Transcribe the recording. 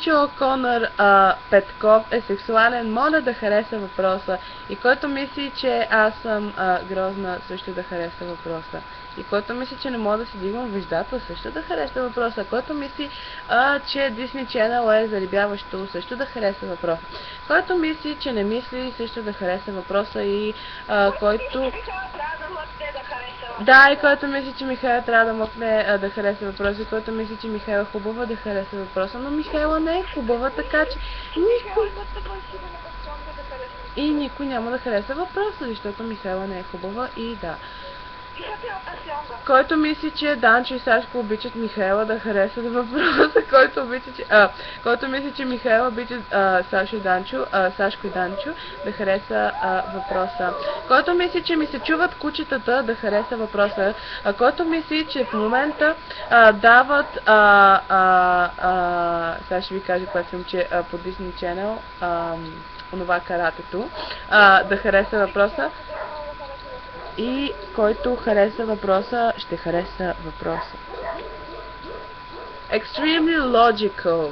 Данчо Конър Петков е сексуален, моля да хареса въпроса. И който мисли, че аз съм грозна, също да хареса въпроса. И който мисли, че не мога да си дигам веждата, също да хареса въпроса. Който мисли, че Disney Channel е зарибяващо, също да хареса въпроса. Който мисли, че не мисли, също да хареса въпроса. И който... Да, и който мисли, че Михайла трябва да мъкне да хареса въпроса, и който мисли, че Михайла е хубава да хареса въпроса, но Михайла не е хубава, така че никой... И никой няма да хареса въпроса, защото Михайла не е хубава и да. Който мисли, че Данчо и Сашко обичат Михайла да хареса въпроса, който мисли, че Михайла обича Сашко и Данчо да хареса въпроса. Който мисли, че ми се чуват кучетата да хареса въпроса. Който мисли, че в момента дават сега ще ви кажа кое филмче по Disney Channel, онова каратето, да хареса въпроса. И който хареса въпроса, ще хареса въпроса. Extremely logical.